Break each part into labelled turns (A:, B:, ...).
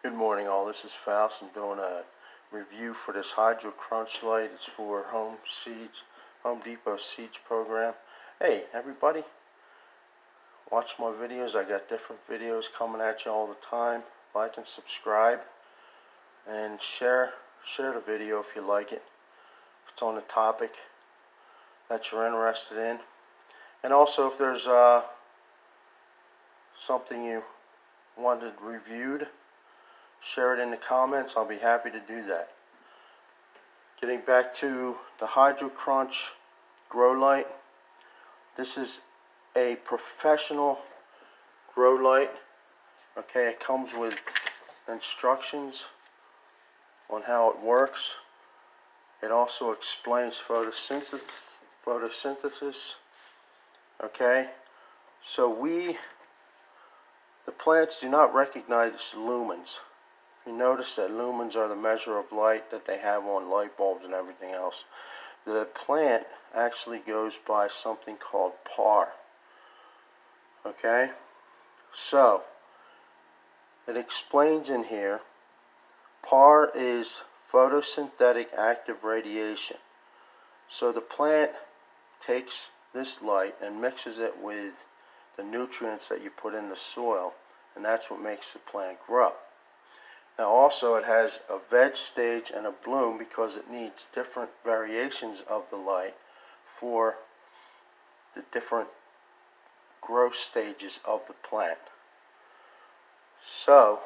A: Good morning all, this is Faust. I'm doing a review for this Hydro Crunch light. It's for Home Depot Seeds program. Hey everybody, watch my videos. I got different videos coming at you all the time. Like and subscribe and share the video if you like it, if it's on a topic that you're interested in. And also if there's something you wanted reviewed, share it in the comments. I'll be happy to do that. Getting back to the Hydro Crunch grow light. This is a professional grow light. Okay, it comes with instructions on how it works. It also explains photosynthesis. Okay, so the plants do not recognize lumens. You notice that lumens are the measure of light that they have on light bulbs and everything else. The plant actually goes by something called PAR. Okay? So, it explains in here, PAR is photosynthetic active radiation. So the plant takes this light and mixes it with the nutrients that you put in the soil, and that's what makes the plant grow. Now also it has a veg stage and a bloom because it needs different variations of the light for the different growth stages of the plant. So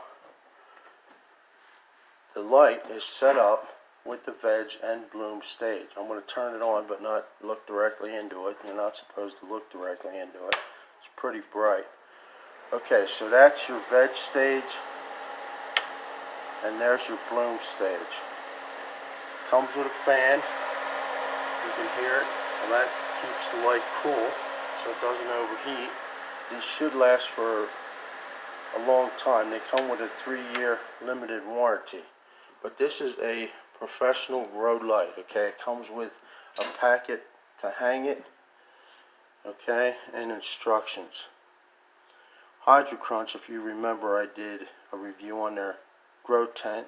A: the light is set up with the veg and bloom stage. I'm going to turn it on but not look directly into it. You're not supposed to look directly into it. It's pretty bright. Okay, so that's your veg stage. And there's your bloom stage. Comes with a fan. You can hear it. And that keeps the light cool so it doesn't overheat. These should last for a long time. They come with a 3-year limited warranty. But this is a professional grow light. Okay, it comes with a packet to hang it. Okay, and instructions. Hydro Crunch, if you remember, I did a review on their grow tent.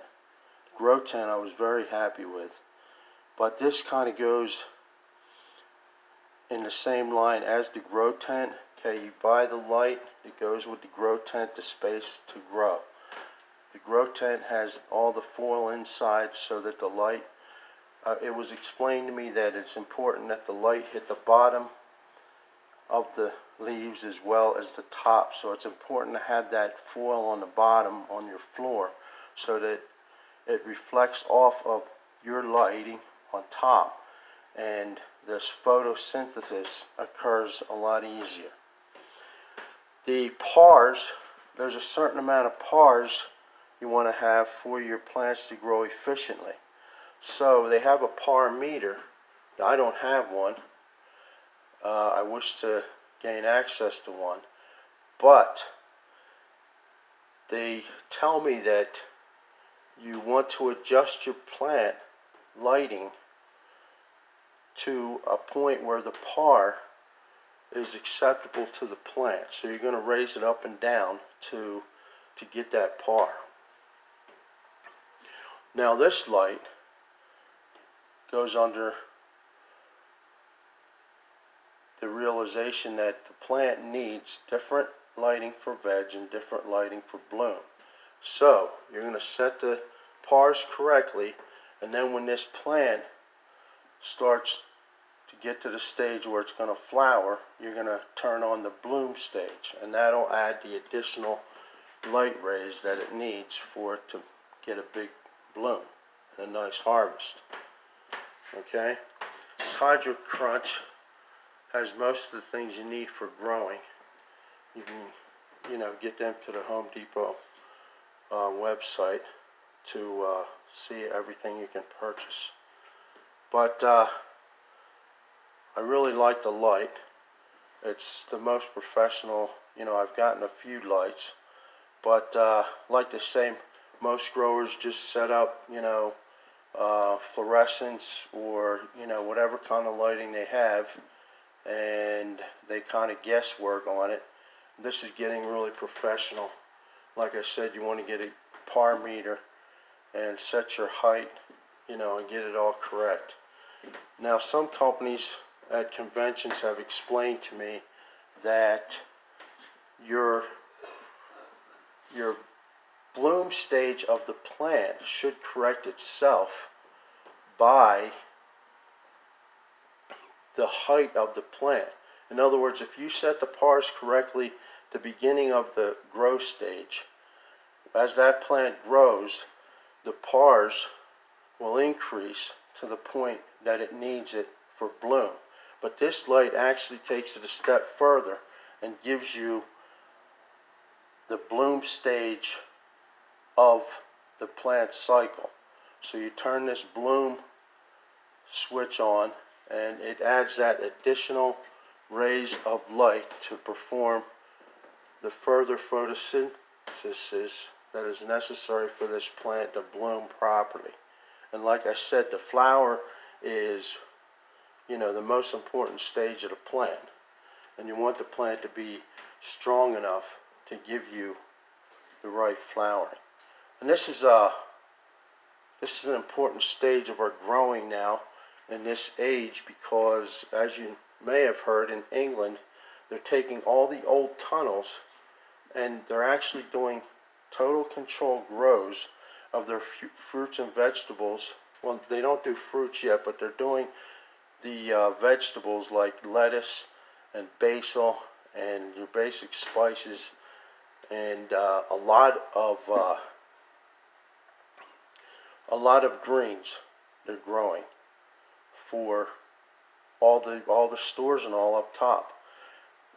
A: Grow tent I was very happy with, but this kind of goes in the same line as the grow tent. Okay, you buy the light, it goes with the grow tent, the space to grow. The grow tent has all the foil inside so that the light, it was explained to me that it's important that the light hit the bottom of the leaves as well as the top, so it's important to have that foil on the bottom on your floor so that it reflects off of your lighting on top, and this photosynthesis occurs a lot easier. The PARs, there's a certain amount of PARs you want to have for your plants to grow efficiently. So they have a PAR meter. I don't have one. I wish to gain access to one, but they tell me that you want to adjust your plant lighting to a point where the PAR is acceptable to the plant. So you're going to raise it up and down to get that PAR. Now this light goes under the realization that the plant needs different lighting for veg and different lighting for bloom. So you're going to set the PARs correctly, and then when this plant starts to get to the stage where it's going to flower, you're going to turn on the bloom stage, and that'll add the additional light rays that it needs for it to get a big bloom and a nice harvest. Okay, this Hydro Crunch has most of the things you need for growing. You can, get them to the Home Depot website to see everything you can purchase. But I really like the light. It's the most professional. I've gotten a few lights, but like they say, most growers just set up, fluorescence or whatever kind of lighting they have, and they kind of guesswork on it. This is getting really professional. Like I said, you want to get a par meter and set your height, you know, and get it all correct. Now, some companies at conventions have explained to me that your bloom stage of the plant should correct itself by the height of the plant. In other words, if you set the pars correctly at the beginning of the growth stage, as that plant grows, the pars will increase to the point that it needs it for bloom. But this light actually takes it a step further and gives you the bloom stage of the plant cycle. So you turn this bloom switch on and it adds that additional rays of light to perform the further photosynthesis that is necessary for this plant to bloom properly. And like I said, the flower is, you know, the most important stage of the plant. And you want the plant to be strong enough to give you the right flowering. And this is an important stage of our growing now in this age, because as you may have heard, in England they're taking all the old tunnels and they're actually doing total control grows of their fruits and vegetables. Well, they don't do fruits yet, but they're doing the vegetables like lettuce and basil and your basic spices, and a lot of greens they're growing for all the stores and all up top.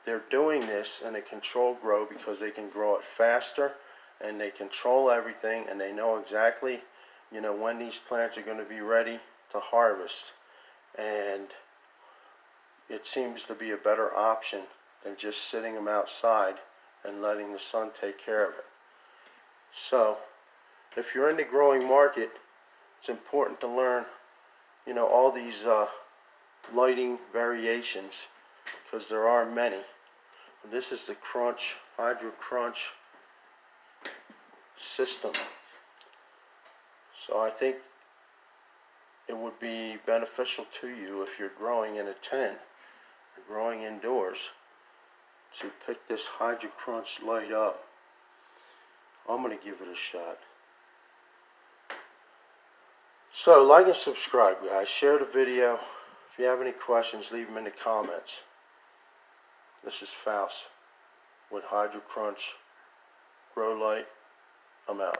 A: They're doing this in a controlled grow because they can grow it faster and they control everything, and they know exactly, you know, when these plants are going to be ready to harvest. And it seems to be a better option than just sitting them outside and letting the sun take care of it. So if you're in the growing market, it's important to learn, you know, all these lighting variations, because there are many. And this is the Hydro Crunch system. So I think it would be beneficial to you if you're growing in a tent or growing indoors to pick this Hydro Crunch light up. I'm going to give it a shot. So like and subscribe, guys. Share the video. If you have any questions, leave them in the comments. This is Faust with Hydro Crunch Grow Light. I'm out.